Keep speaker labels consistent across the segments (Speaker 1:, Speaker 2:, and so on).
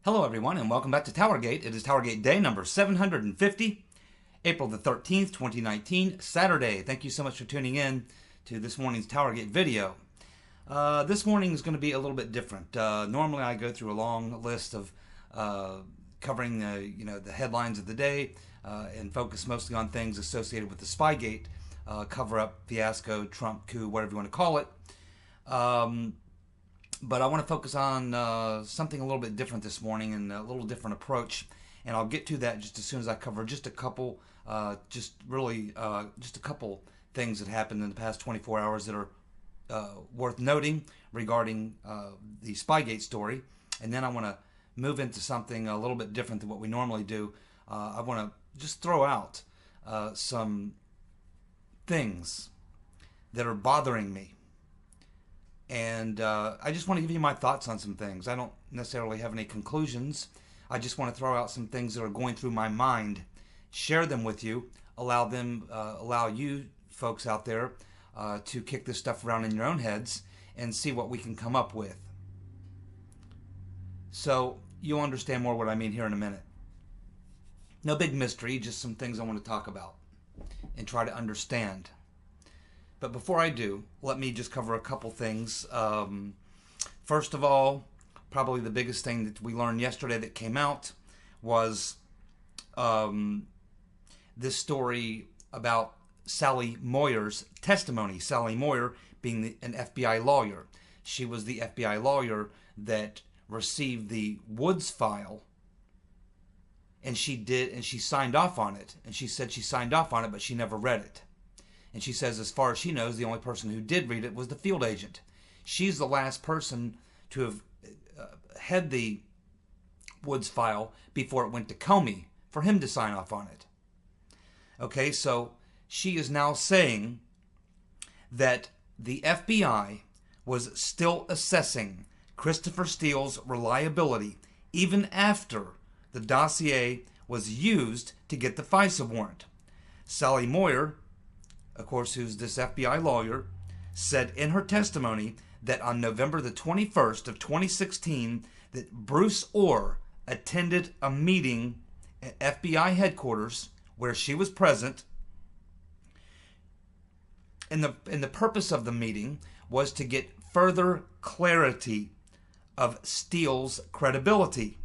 Speaker 1: Hello everyone and welcome back to TowerGate. It is TowerGate day number 750, April the 13th, 2019, Saturday. Thank you so much for tuning in to this morning's TowerGate video. This morning is going to be a little bit different. Normally I go through a long list of covering the headlines of the day and focus mostly on things associated with the Spygate cover-up, fiasco, Trump coup, whatever you want to call it. But I want to focus on something a little bit different this morning and a little different approach, and I'll get to that just as soon as I cover just a couple, just a couple things that happened in the past 24 hours that are worth noting regarding the Spygate story, and then I want to move into something a little bit different than what we normally do. I want to just throw out some things that are bothering me. And I just want to give you my thoughts on some things. I don't necessarily have any conclusions. I just want to throw out some things that are going through my mind, share them with you, allow you folks out there to kick this stuff around in your own heads and see what we can come up with. So you'll understand more what I mean here in a minute. No big mystery, just some things I want to talk about and try to understand. But before I do, let me just cover a couple things. First of all, probably the biggest thing that we learned yesterday that came out was this story about Sally Moyer's testimony. Sally Moyer being an FBI lawyer. She was the FBI lawyer that received the Woods file, and she signed off on it. And she said she signed off on it, but she never read it. And she says, as far as she knows, the only person who did read it was the field agent. She's the last person to have had the Woods file before it went to Comey for him to sign off on it. Okay, so she is now saying that the FBI was still assessing Christopher Steele's reliability even after the dossier was used to get the FISA warrant. Sally Moyer, of course, who's this FBI lawyer, said in her testimony that on November the 21st of 2016 that Bruce Orr attended a meeting at FBI headquarters where she was present, and the purpose of the meeting was to get further clarity of Steele's credibility.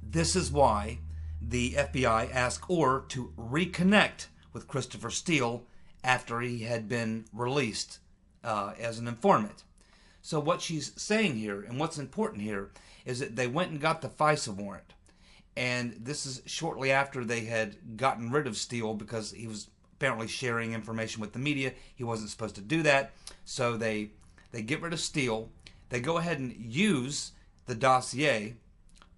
Speaker 1: This is why the FBI asked Orr to reconnect with Christopher Steele after he had been released as an informant. So what she's saying here, and what's important here, is that they went and got the FISA warrant. And this is shortly after they had gotten rid of Steele because he was apparently sharing information with the media. He wasn't supposed to do that. So they get rid of Steele. They go ahead and use the dossier,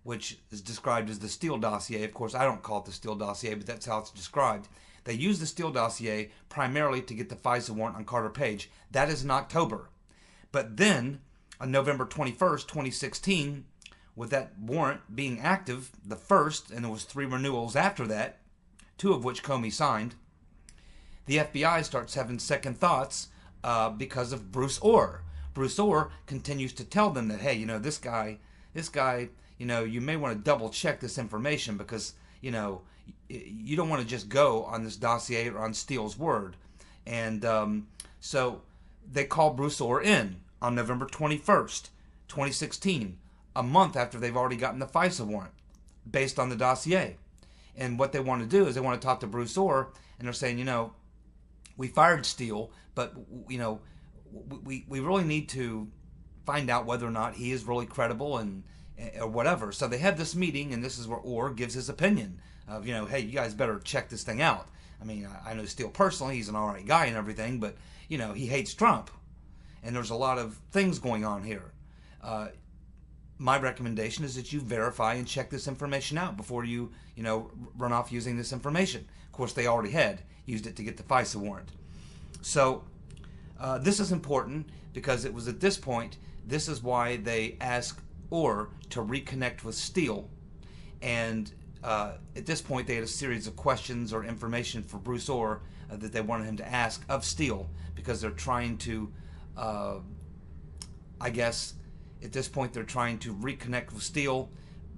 Speaker 1: which is described as the Steele dossier. Of course, I don't call it the Steele dossier, but that's how it's described. They used the Steele dossier primarily to get the FISA warrant on Carter Page. That is in October. But then, on November 21st, 2016, with that warrant being active, the first, and there was 3 renewals after that, 2 of which Comey signed, the FBI starts having second thoughts because of Bruce Orr. Bruce Orr continues to tell them that, hey, this guy, you may want to double check this information because, you don't want to just go on this dossier or on Steele's word. And so they call Bruce Orr in on November 21st, 2016, a month after they've already gotten the FISA warrant based on the dossier. And what they want to do is they want to talk to Bruce Orr, and they're saying, we fired Steele, but, we really need to find out whether or not he is really credible or whatever. So they have this meeting, and this is where Orr gives his opinion of, hey, you guys better check this thing out. I mean, I know Steele personally, he's an all right guy and everything, but, he hates Trump. And there's a lot of things going on here. My recommendation is that you verify and check this information out before you, run off using this information. Of course, they already had used it to get the FISA warrant. So this is important because it was at this point, this is why they asked Orr to reconnect with Steele. And at this point, they had a series of questions or information for Bruce Orr that they wanted him to ask of Steele because they're trying to, I guess, at this point they're trying to reconnect with Steele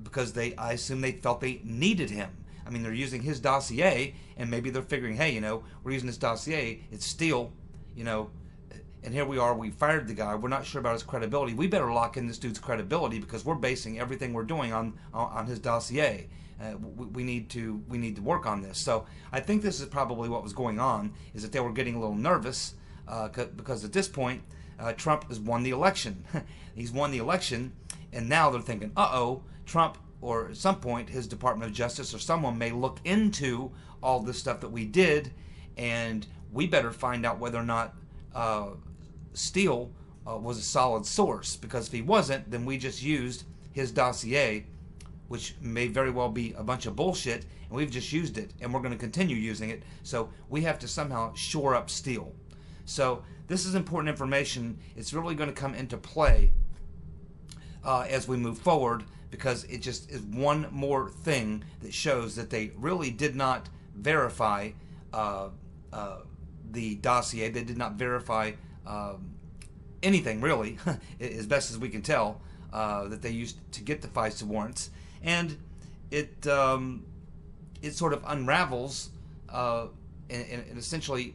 Speaker 1: because I assume they felt they needed him. I mean, they're using his dossier, and maybe they're figuring, hey, we're using this dossier, it's Steele, and here we are, we fired the guy, we're not sure about his credibility. We better lock in this dude's credibility because we're basing everything we're doing on his dossier. We need to work on this. So I think this is probably what was going on, is that they were getting a little nervous because at this point Trump has won the election. He's won the election, and now they're thinking, uh-oh, Trump, or at some point his Department of Justice or someone may look into all this stuff that we did, and we better find out whether or not Steele was a solid source, because if he wasn't, then we just used his dossier, which may very well be a bunch of bullshit, and we've just used it, and we're going to continue using it, so we have to somehow shore up Steele. So this is important information. It's really going to come into play as we move forward, because it just is one more thing that shows that they really did not verify the dossier. They did not verify anything, really, as best as we can tell, that they used to get the FISA warrants. And it sort of unravels and essentially,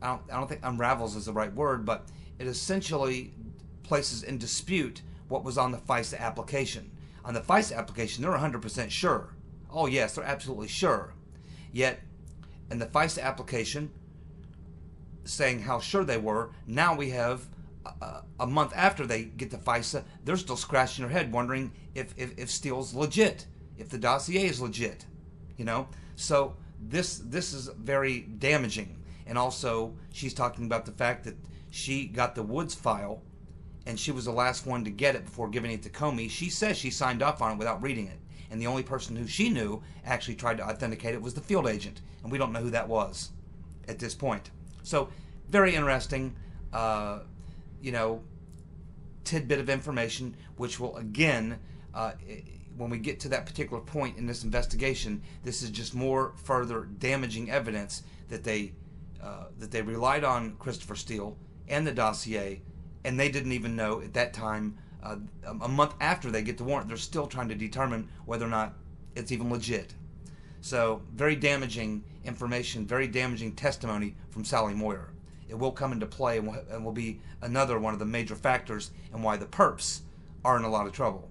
Speaker 1: I don't think unravels is the right word, but it essentially places in dispute what was on the FISA application. On the FISA application, they're 100% sure. Oh yes, they're absolutely sure. Yet, in the FISA application, saying how sure they were, now we have a month after they get the FISA, they're still scratching their head wondering if Steele's legit, if the dossier is legit, So this is very damaging. And also, she's talking about the fact that she got the Woods file, and she was the last one to get it before giving it to Comey. She says she signed off on it without reading it. And the only person who she knew actually tried to authenticate it was the field agent. And we don't know who that was at this point. So, very interesting, tidbit of information, which will, again, when we get to that particular point in this investigation, this is just more further damaging evidence that they relied on Christopher Steele and the dossier, and they didn't even know at that time, a month after they get the warrant, they're still trying to determine whether or not it's even legit. So, very damaging information, very damaging testimony from Sally Moyer. It will come into play and will be another one of the major factors in why the perps are in a lot of trouble.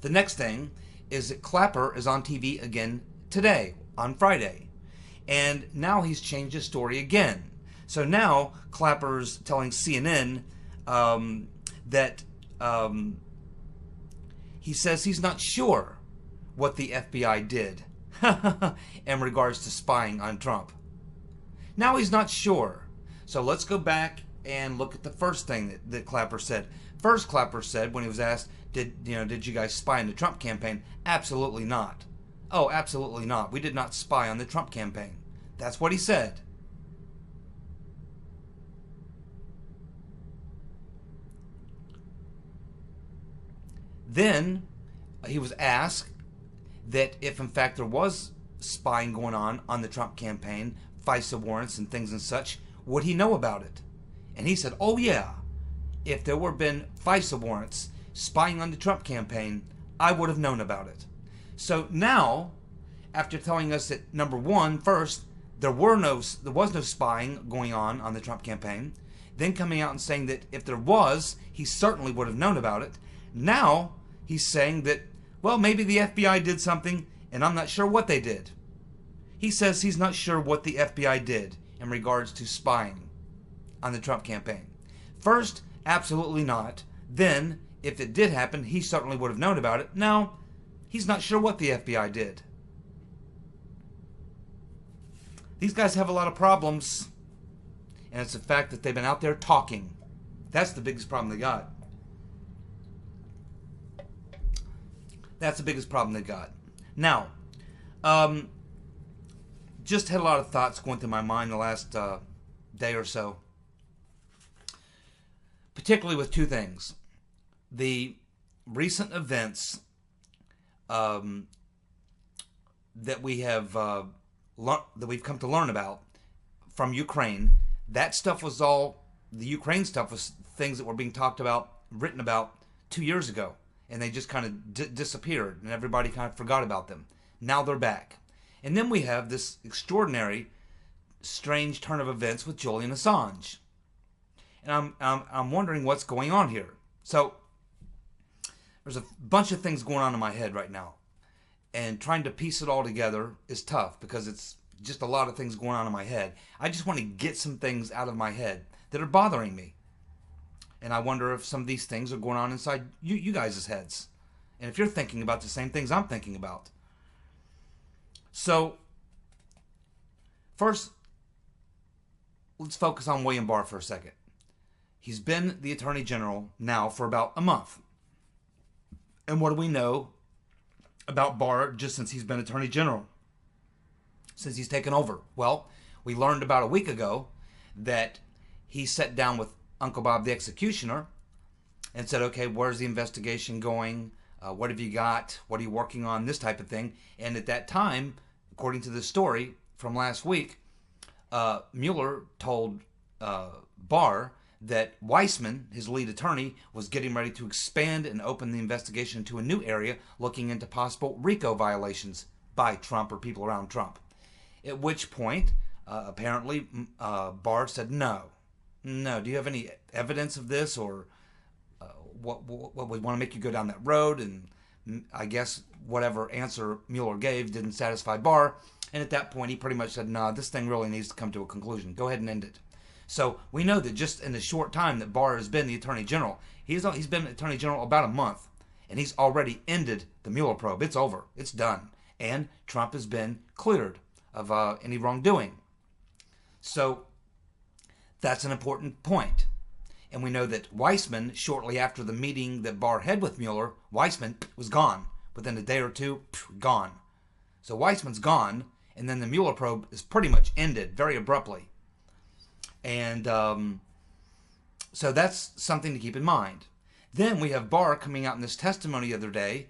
Speaker 1: The next thing is that Clapper is on TV again today, on Friday. And now he's changed his story again. So now Clapper's telling CNN that he says he's not sure what the FBI did in regards to spying on Trump. Now he's not sure. So let's go back and look at the first thing that Clapper said. First, Clapper said, when he was asked, did you guys spy on the Trump campaign? Absolutely not. Oh, absolutely not. We did not spy on the Trump campaign. That's what he said. Then he was asked that if in fact there was spying going on the Trump campaign, FISA warrants and things and such, would he know about it? And he said, oh yeah, if there were been FISA warrants spying on the Trump campaign, I would have known about it. So now, after telling us that number one, first, there was no spying going on the Trump campaign, then coming out and saying that if there was, he certainly would have known about it. Now he's saying that, well, maybe the FBI did something and I'm not sure what they did. He says he's not sure what the FBI did in regards to spying on the Trump campaign. First, absolutely not. Then, if it did happen, he certainly would have known about it. Now, he's not sure what the FBI did. These guys have a lot of problems, and it's the fact that they've been out there talking. That's the biggest problem they got. That's the biggest problem they got. Now, just had a lot of thoughts going through my mind the last day or so, particularly with two things. The recent events that we have that we've come to learn about from Ukraine. That stuff was all the Ukraine stuff was things that were being talked about, written about 2 years ago, and they just kind of disappeared, and everybody kind of forgot about them. Now they're back. And then we have this extraordinary, strange turn of events with Julian Assange. And I'm wondering what's going on here. So there's a bunch of things going on in my head right now. And trying to piece it all together is tough because it's just a lot of things going on in my head. I just want to get some things out of my head that are bothering me. And I wonder if some of these things are going on inside you guys' heads. And if you're thinking about the same things I'm thinking about. So, first, let's focus on William Barr for a second. He's been the Attorney General now for about a month. And what do we know about Barr just since he's been Attorney General? Since he's taken over? Well, we learned about a week ago that he sat down with Uncle Bob the Executioner and said, okay, where's the investigation going? What have you got? What are you working on? This type of thing. And at that time, according to the story from last week, Mueller told Barr that Weissman, his lead attorney, was getting ready to expand and open the investigation to a new area looking into possible RICO violations by Trump or people around Trump. At which point, apparently, Barr said no. No, do you have any evidence of this, or what would want to make you go down that road? And I guess whatever answer Mueller gave didn't satisfy Barr. And at that point, he pretty much said, no, this thing really needs to come to a conclusion. Go ahead and end it. So we know that just in the short time that Barr has been the Attorney General, he's been Attorney General about a month, and he's already ended the Mueller probe. It's over. It's done. And Trump has been cleared of any wrongdoing. So that's an important point. And we know that Weissman, shortly after the meeting that Barr had with Mueller, Weissman was gone. Within a day or two, gone. So Weissman's gone, and then the Mueller probe is pretty much ended very abruptly. And so that's something to keep in mind. Then we have Barr coming out in this testimony the other day,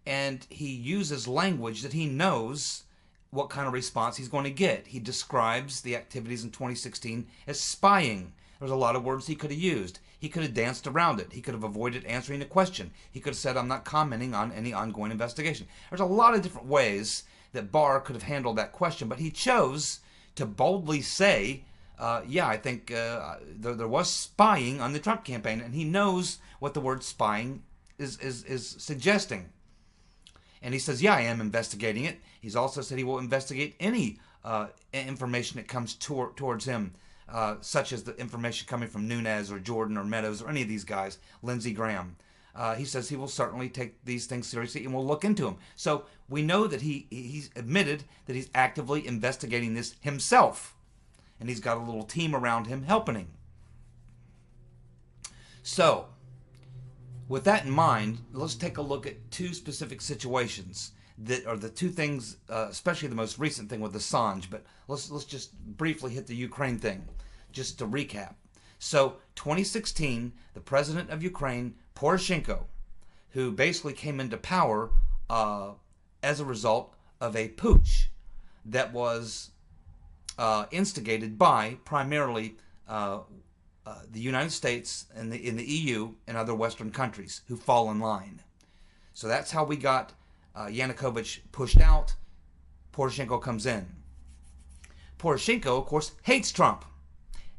Speaker 1: and he uses language that he knows what kind of response he's going to get. He describes the activities in 2016 as spying. There's a lot of words he could have used. He could have danced around it. He could have avoided answering the question. He could have said, I'm not commenting on any ongoing investigation. There's a lot of different ways that Barr could have handled that question, but he chose to boldly say, yeah, I think there was spying on the Trump campaign, and he knows what the word spying is suggesting. And he says, yeah, I am investigating it. He's also said he will investigate any information that comes towards him, such as the information coming from Nunes or Jordan or Meadows or any of these guys, Lindsey Graham. He says he will certainly take these things seriously and will look into them. So we know that he's admitted that he's actively investigating this himself. And he's got a little team around him helping him. So, with that in mind, let's take a look at two specific situations that are the two things, especially the most recent thing with Assange. But let's just briefly hit the Ukraine thing, just to recap. So, 2016, the president of Ukraine, Poroshenko, who basically came into power as a result of a putsch that was instigated by primarily the United States and in the EU and other Western countries who fall in line. So that's how we got Yanukovych pushed out. Poroshenko comes in. Poroshenko, of course, hates Trump,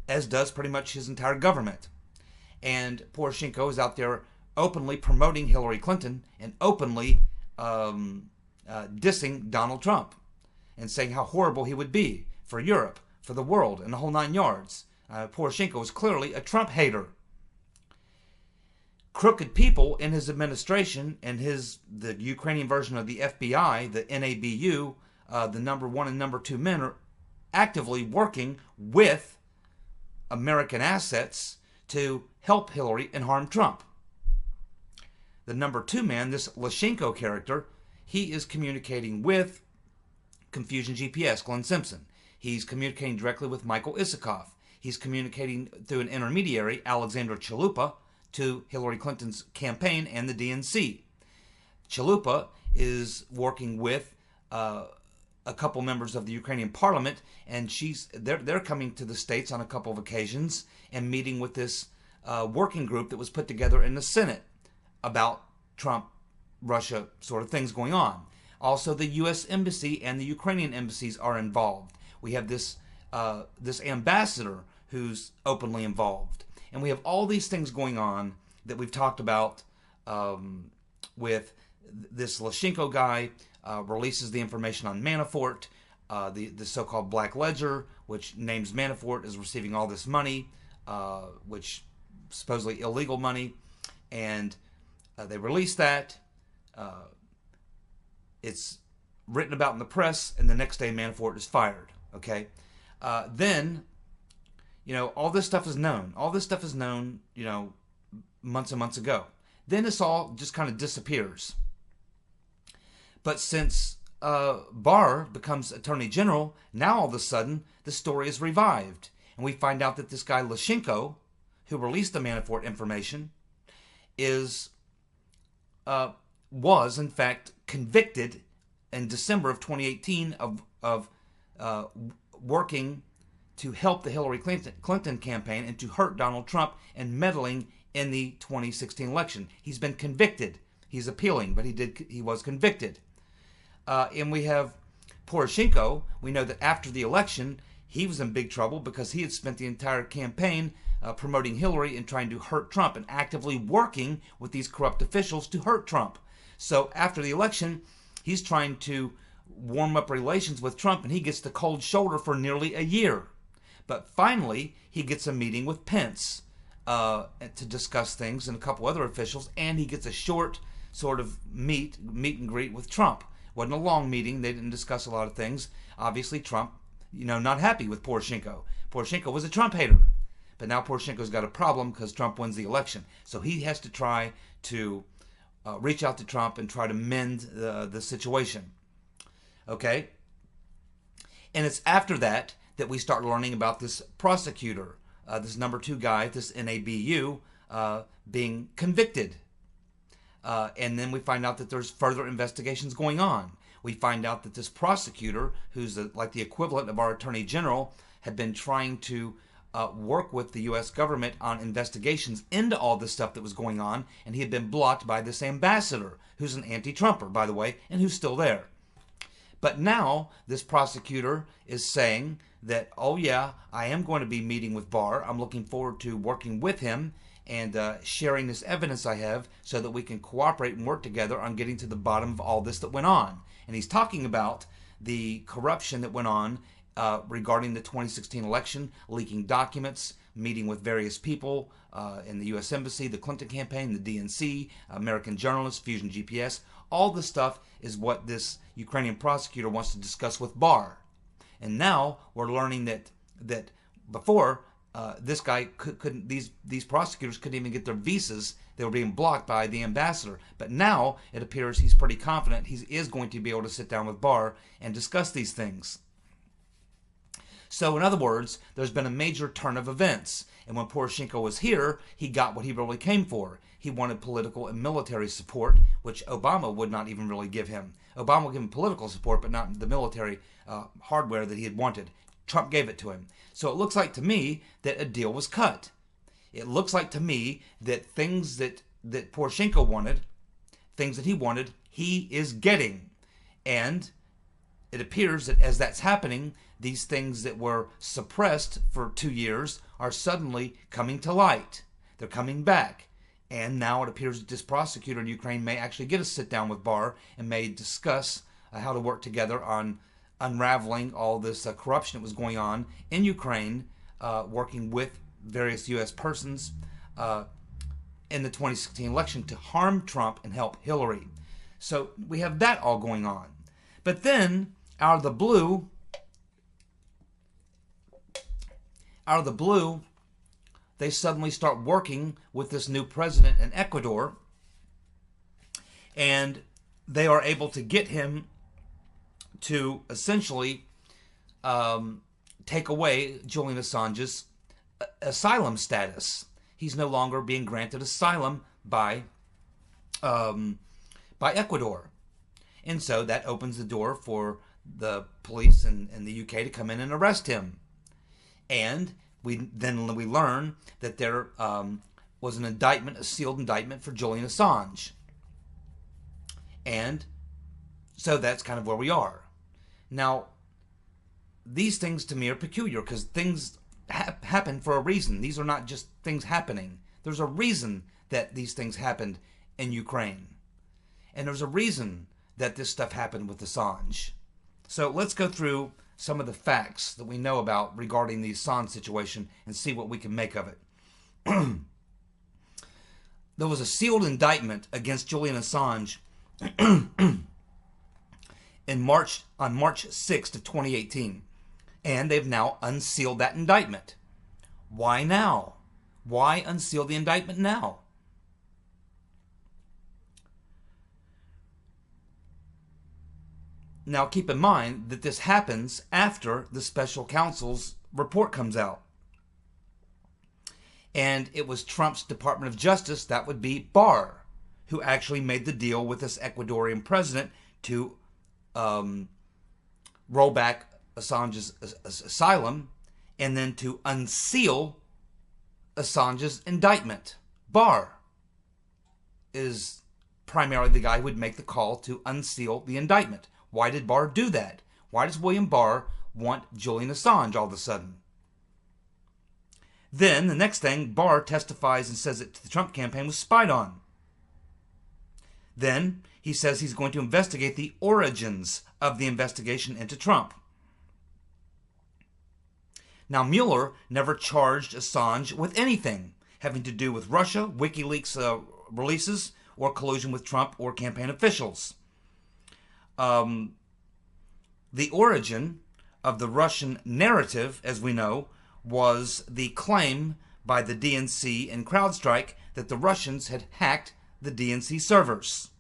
Speaker 1: as does pretty much his entire government. And Poroshenko is out there openly promoting Hillary Clinton and openly dissing Donald Trump and saying how horrible he would be for Europe, for the world, and the whole nine yards. Poroshenko is clearly a Trump hater. Crooked people in his administration and the Ukrainian version of the FBI, the NABU, the number one and number two men are actively working with American assets to help Hillary and harm Trump. The number two man, this Lyshenko character, he is communicating with Confusion GPS, Glenn Simpson. He's communicating directly with Michael Isikoff. He's communicating through an intermediary, Alexandra Chalupa, to Hillary Clinton's campaign and the DNC. Chalupa is working with a couple members of the Ukrainian parliament, and they're coming to the States on a couple of occasions and meeting with this working group that was put together in the Senate about Trump, Russia sort of things going on. Also, the U.S. Embassy and the Ukrainian embassies are involved. We have this ambassador who's openly involved. And we have all these things going on that we've talked about with this Lyshenko guy releases the information on Manafort, the so-called Black Ledger, which names Manafort as receiving all this money, which supposedly illegal money, and they release that. It's written about in the press, and the next day Manafort is fired. Okay, then, all this stuff is known. All this stuff is known, months and months ago. Then this all just kind of disappears. But since Barr becomes Attorney General, now all of a sudden the story is revived, and we find out that this guy Lyshenko, who released the Manafort information, was in fact convicted in December of 2018 of working to help the Hillary Clinton campaign and to hurt Donald Trump and meddling in the 2016 election. He's been convicted. He's appealing, but he was convicted. And we have Poroshenko. We know that after the election, he was in big trouble because he had spent the entire campaign promoting Hillary and trying to hurt Trump and actively working with these corrupt officials to hurt Trump. So after the election, he's trying to warm up relations with Trump, and he gets the cold shoulder for nearly a year. But finally, he gets a meeting with Pence to discuss things and a couple other officials, and he gets a short sort of meet and greet with Trump. Wasn't a long meeting. They didn't discuss a lot of things. Obviously, Trump, not happy with Poroshenko. Poroshenko was a Trump hater. But now Poroshenko's got a problem because Trump wins the election. So he has to try to reach out to Trump and try to mend the situation. Okay? And it's after that we start learning about this prosecutor, this number 2 guy, this NABU, being convicted. And then we find out that there's further investigations going on. We find out that this prosecutor, who's like the equivalent of our Attorney General, had been trying to work with the U.S. government on investigations into all this stuff that was going on, and he had been blocked by this ambassador, who's an anti-Trumper, by the way, and who's still there. But now this prosecutor is saying that, oh yeah, I am going to be meeting with Barr. I'm looking forward to working with him and sharing this evidence I have so that we can cooperate and work together on getting to the bottom of all this that went on. And he's talking about the corruption that went on regarding the 2016 election, leaking documents, meeting with various people in the U.S. Embassy, the Clinton campaign, the DNC, American journalists, Fusion GPS. All this stuff is what this Ukrainian prosecutor wants to discuss with Barr. And now we're learning that before this guy couldn't, these prosecutors couldn't even get their visas. They were being blocked by the ambassador. But now it appears he's pretty confident he is going to be able to sit down with Barr and discuss these things. So in other words, there's been a major turn of events. And when Poroshenko was here, he got what he really came for. He wanted political and military support, which Obama would not even really give him. Obama would give him political support, but not the military hardware that he had wanted. Trump gave it to him. So it looks like to me that a deal was cut. It looks like to me that things that Poroshenko wanted, things that he wanted, he is getting. And it appears that as that's happening, these things that were suppressed for 2 years are suddenly coming to light. They're coming back. And now it appears that this prosecutor in Ukraine may actually get a sit down with Barr and may discuss how to work together on unraveling all this corruption that was going on in Ukraine, working with various U.S. persons in the 2016 election to harm Trump and help Hillary. So we have that all going on. But then, out of the blue, they suddenly start working with this new president in Ecuador, and they are able to get him to essentially take away Julian Assange's asylum status. He's no longer being granted asylum by Ecuador. And so that opens the door for the police in the UK to come in and arrest him. And we learn that there was an indictment, a sealed indictment for Julian Assange. And so that's kind of where we are. Now, these things to me are peculiar because things happen for a reason. These are not just things happening. There's a reason that these things happened in Ukraine. And there's a reason that this stuff happened with Assange. So let's go through some of the facts that we know about regarding the Assange situation and see what we can make of it. There was a sealed indictment against Julian Assange on March 6th of 2018. And they've now unsealed that indictment. Why now? Why unseal the indictment now? Now keep in mind that this happens after the special counsel's report comes out. And it was Trump's Department of Justice, that would be Barr, who actually made the deal with this Ecuadorian president to roll back Assange's asylum and then to unseal Assange's indictment. Barr is primarily the guy who would make the call to unseal the indictment. Why did Barr do that? Why does William Barr want Julian Assange all of a sudden? Then, the next thing, Barr testifies and says that the Trump campaign was spied on. Then, he says he's going to investigate the origins of the investigation into Trump. Now, Mueller never charged Assange with anything having to do with Russia, WikiLeaks releases, or collusion with Trump or campaign officials. The origin of the Russian narrative, as we know, was the claim by the DNC and CrowdStrike that the Russians had hacked the DNC servers.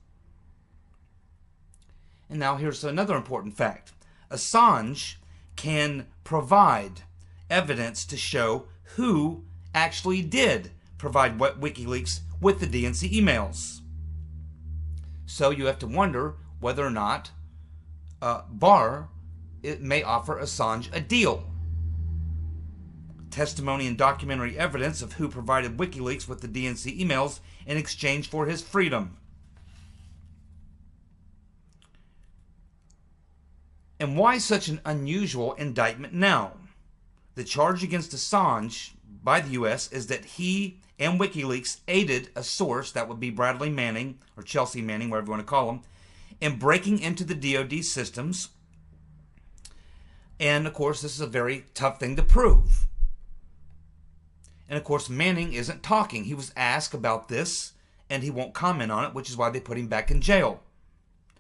Speaker 1: And now here's another important fact. Assange can provide evidence to show who actually did provide WikiLeaks with the DNC emails. So you have to wonder whether or not Barr may offer Assange a deal. Testimony and documentary evidence of who provided WikiLeaks with the DNC emails in exchange for his freedom. And why such an unusual indictment now? The charge against Assange by the U.S. is that he and WikiLeaks aided a source, that would be Bradley Manning, or Chelsea Manning, whatever you want to call him, in breaking into the DoD systems. And, of course, this is a very tough thing to prove. And, of course, Manning isn't talking. He was asked about this, and he won't comment on it, which is why they put him back in jail.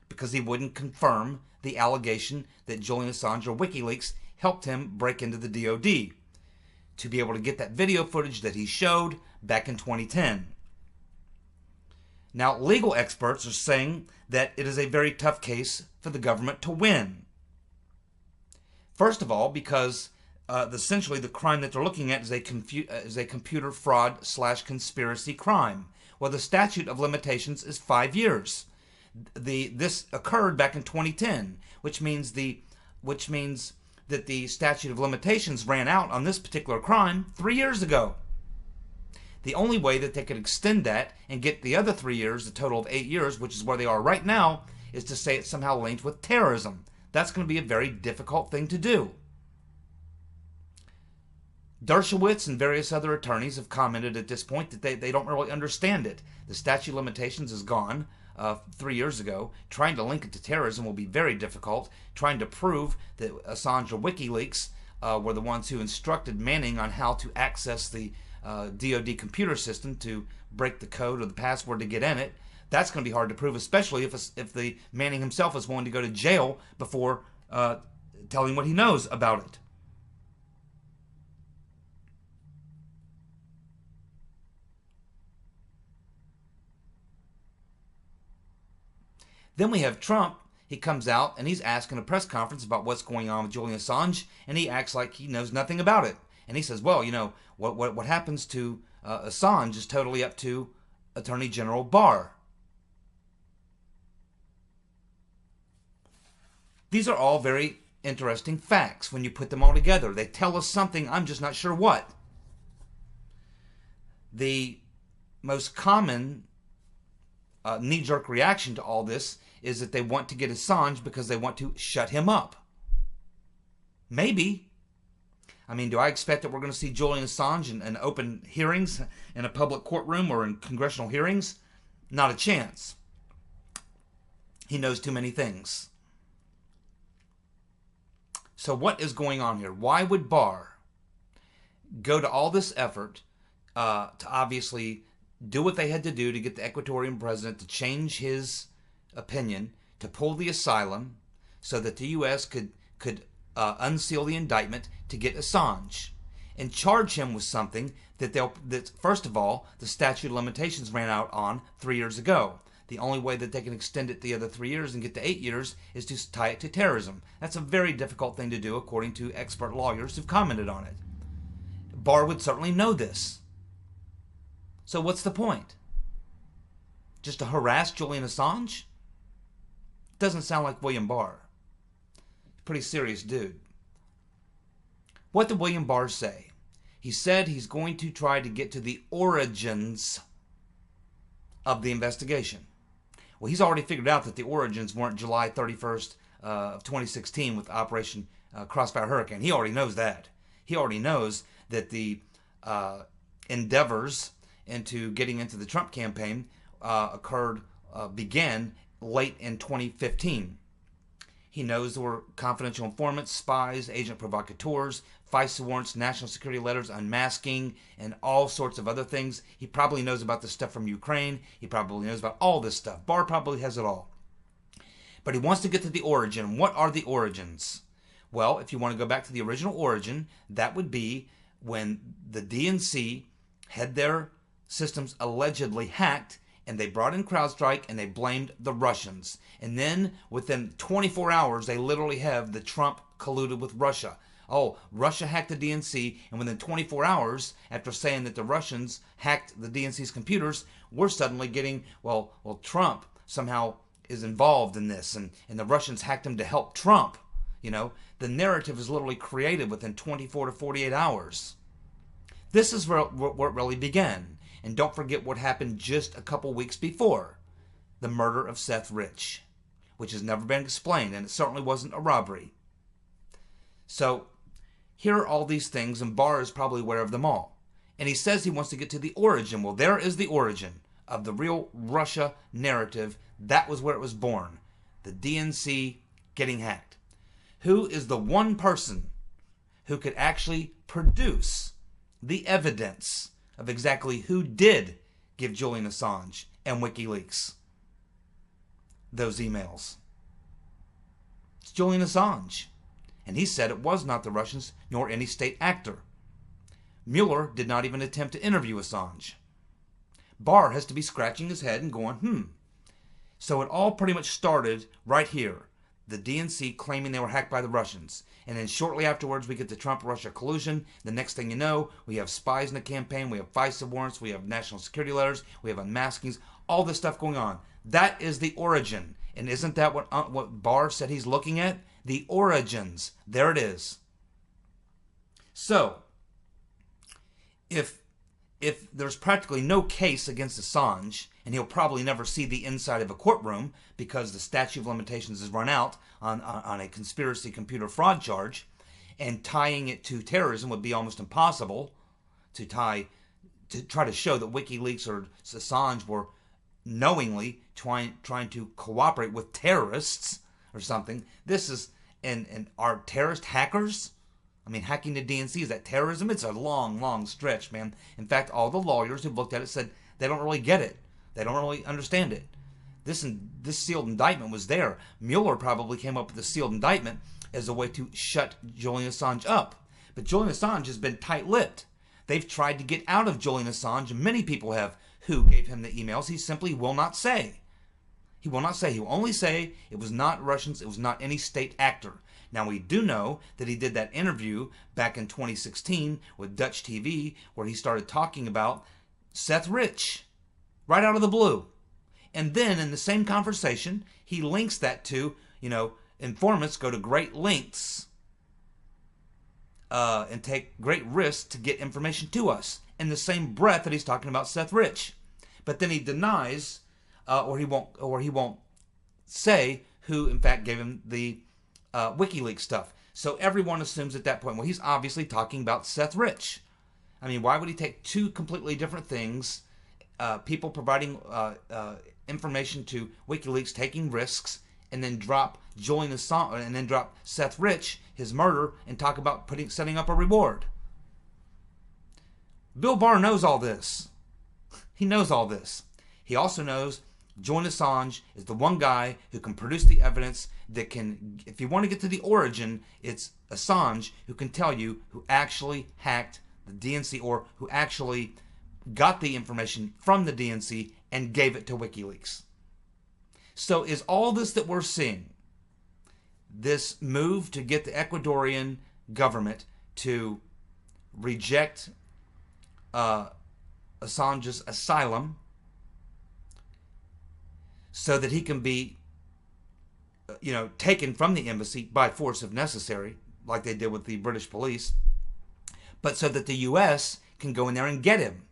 Speaker 1: Because he wouldn't confirm the allegation that Julian Assange or WikiLeaks helped him break into the DoD to be able to get that video footage that he showed back in 2010. Now, legal experts are saying that it is a very tough case for the government to win. First of all, because essentially the crime that they're looking at is a computer fraud / conspiracy crime. Well, the statute of limitations is 5 years. This occurred back in 2010, which means that the statute of limitations ran out on this particular crime 3 years ago. The only way that they could extend that and get the other 3 years, a total of 8 years, which is where they are right now, is to say it's somehow linked with terrorism. That's going to be a very difficult thing to do. Dershowitz and various other attorneys have commented at this point that they don't really understand it. The statute of limitations is gone 3 years ago. Trying to link it to terrorism will be very difficult. Trying to prove that Assange or WikiLeaks were the ones who instructed Manning on how to access the DoD computer system to break the code or the password to get in it, that's going to be hard to prove, especially if the Manning himself is willing to go to jail before telling what he knows about it. Then we have Trump. He comes out and he's asking a press conference about what's going on with Julian Assange, and he acts like he knows nothing about it. And he says, well, you know, what happens to Assange is totally up to Attorney General Barr. These are all very interesting facts when you put them all together. They tell us something, I'm just not sure what. The most common knee-jerk reaction to all this is that they want to get Assange because they want to shut him up. Maybe. I mean, do I expect that we're going to see Julian Assange in open hearings in a public courtroom or in congressional hearings? Not a chance. He knows too many things. So what is going on here? Why would Barr go to all this effort to obviously do what they had to do to get the Ecuadorian president to change his opinion, to pull the asylum so that the U.S. could unseal the indictment to get Assange and charge him with something that first of all, the statute of limitations ran out on 3 years ago. The only way that they can extend it the other 3 years and get to 8 years is to tie it to terrorism. That's a very difficult thing to do, according to expert lawyers who've commented on it. Barr would certainly know this. So what's the point? Just to harass Julian Assange? Doesn't sound like William Barr. Pretty serious dude. What did William Barr say? He said he's going to try to get to the origins of the investigation. Well, he's already figured out that the origins weren't July 31st of 2016 with Operation Crossfire Hurricane. He already knows that. He already knows that the endeavors into getting into the Trump campaign began late in 2015. He knows there were confidential informants, spies, agent provocateurs, FISA warrants, national security letters, unmasking, and all sorts of other things. He probably knows about the stuff from Ukraine. He probably knows about all this stuff. Barr probably has it all. But he wants to get to the origin. What are the origins? Well, if you want to go back to the original origin, that would be when the DNC had their systems allegedly hacked, and they brought in CrowdStrike and they blamed the Russians. And then within 24 hours, they literally have the Trump colluded with Russia. Oh, Russia hacked the DNC, and within 24 hours, after saying that the Russians hacked the DNC's computers, we're suddenly getting, well, Trump somehow is involved in this, and the Russians hacked him to help Trump. You know, the narrative is literally created within 24 to 48 hours. This is where it really began. And don't forget what happened just a couple weeks before. The murder of Seth Rich, which has never been explained, and it certainly wasn't a robbery. So, here are all these things, and Barr is probably aware of them all. And he says he wants to get to the origin. Well, there is the origin of the real Russia narrative. That was where it was born. The DNC getting hacked. Who is the one person who could actually produce the evidence of exactly who did give Julian Assange and WikiLeaks those emails? It's Julian Assange. And he said it was not the Russians nor any state actor. Mueller did not even attempt to interview Assange. Barr has to be scratching his head and going, So it all pretty much started right here. The DNC claiming they were hacked by the Russians. And then shortly afterwards, we get the Trump-Russia collusion. The next thing you know, we have spies in the campaign, we have FISA warrants, we have national security letters, we have unmaskings, all this stuff going on. That is the origin. And isn't that what Barr said he's looking at? The origins. There it is. So, if there's practically no case against Assange, and he'll probably never see the inside of a courtroom because the statute of limitations is run out on a conspiracy computer fraud charge, and tying it to terrorism would be almost impossible to try to show that WikiLeaks or Assange were knowingly trying to cooperate with terrorists or something. This is, and are terrorist hackers? I mean, hacking the DNC, is that terrorism? It's a long, long stretch, man. In fact, all the lawyers who've looked at it said they don't really get it. They don't really understand it. This sealed indictment was there. Mueller probably came up with the sealed indictment as a way to shut Julian Assange up. But Julian Assange has been tight-lipped. They've tried to get out of Julian Assange. Many people have who gave him the emails. He simply will not say. He will not say. He will only say it was not Russians, it was not any state actor. Now, we do know that he did that interview back in 2016 with Dutch TV where he started talking about Seth Rich right out of the blue. And then in the same conversation, he links that to, informants go to great lengths and take great risks to get information to us, in the same breath that he's talking about Seth Rich. But then he denies, or he won't say who in fact gave him the WikiLeaks stuff. So everyone assumes at that point, well, he's obviously talking about Seth Rich. I mean, why would he take two completely different things, people providing information to WikiLeaks, taking risks, and then drop Julian Assange, and then drop Seth Rich, his murder, and talk about setting up a reward? Bill Barr knows all this. He knows all this. He also knows Julian Assange is the one guy who can produce the evidence that can, if you want to get to the origin, it's Assange who can tell you who actually hacked the DNC, or who actually got the information from the DNC and gave it to WikiLeaks. So is all this that we're seeing, this move to get the Ecuadorian government to reject Assange's asylum so that he can be, taken from the embassy by force if necessary, like they did with the British police, but so that the U.S. can go in there and get him,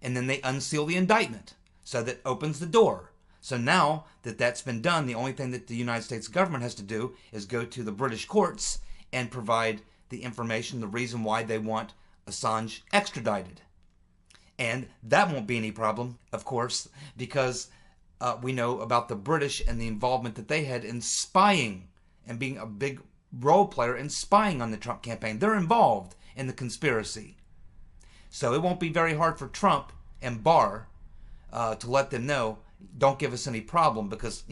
Speaker 1: and then they unseal the indictment, so that opens the door. So now that that's been done, the only thing that the United States government has to do is go to the British courts and provide the information, the reason why they want Assange extradited. And that won't be any problem, of course, because we know about the British and the involvement that they had in spying and being a big role player in spying on the Trump campaign. They're involved in the conspiracy. So it won't be very hard for Trump and Barr to let them know, don't give us any problem, because,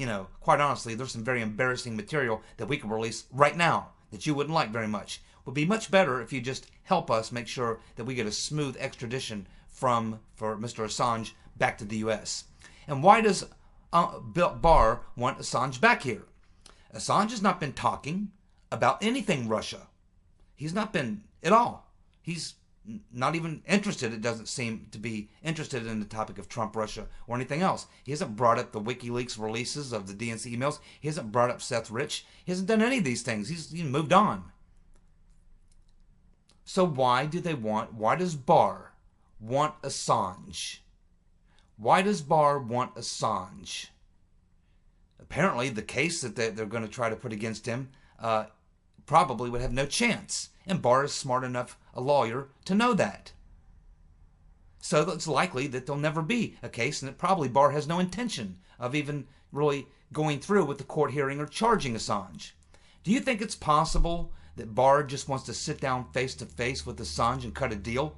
Speaker 1: quite honestly, there's some very embarrassing material that we can release right now that you wouldn't like very much. It would be much better if you just help us make sure that we get a smooth extradition for Mr. Assange back to the U.S. And why does Barr want Assange back here? Assange has not been talking about anything Russia. He's not been at all. He's not even interested, it doesn't seem to be interested in the topic of Trump, Russia, or anything else. He hasn't brought up the WikiLeaks releases of the DNC emails. He hasn't brought up Seth Rich. He hasn't done any of these things. He's moved on. So why does Barr want Assange? Why does Barr want Assange? Apparently, the case that they're going to try to put against him probably would have no chance. And Barr is smart enough a lawyer to know that. So it's likely that there'll never be a case, and that probably Barr has no intention of even really going through with the court hearing or charging Assange. Do you think it's possible that Barr just wants to sit down face to face with Assange and cut a deal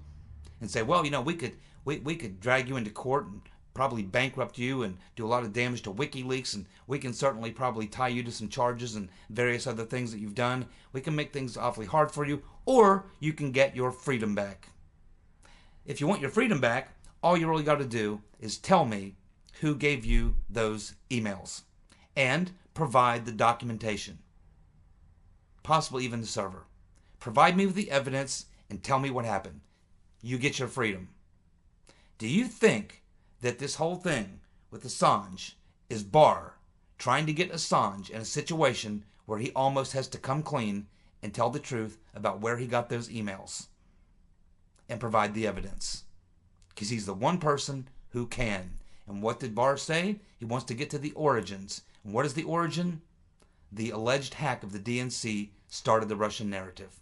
Speaker 1: and say, well, we could drag you into court and probably bankrupt you and do a lot of damage to WikiLeaks, and we can certainly probably tie you to some charges and various other things that you've done. We can make things awfully hard for you, or you can get your freedom back. If you want your freedom back, all you really got to do is tell me who gave you those emails and provide the documentation, possibly even the server. Provide me with the evidence and tell me what happened. You get your freedom. Do you think that this whole thing with Assange is Barr trying to get Assange in a situation where he almost has to come clean and tell the truth about where he got those emails and provide the evidence? Because he's the one person who can. And what did Barr say? He wants to get to the origins. And what is the origin? The alleged hack of the DNC started the Russian narrative.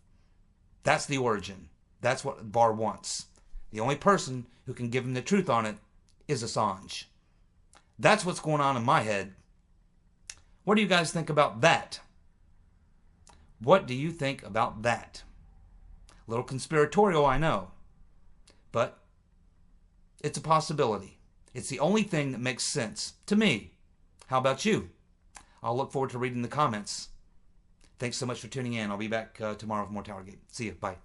Speaker 1: That's the origin. That's what Barr wants. The only person who can give him the truth on it is Assange. That's what's going on in my head. What do you guys think about that? What do you think about that? A little conspiratorial, I know, but it's a possibility. It's the only thing that makes sense to me. How about you? I'll look forward to reading the comments. Thanks so much for tuning in. I'll be back tomorrow with more TowerGate. See you. Bye.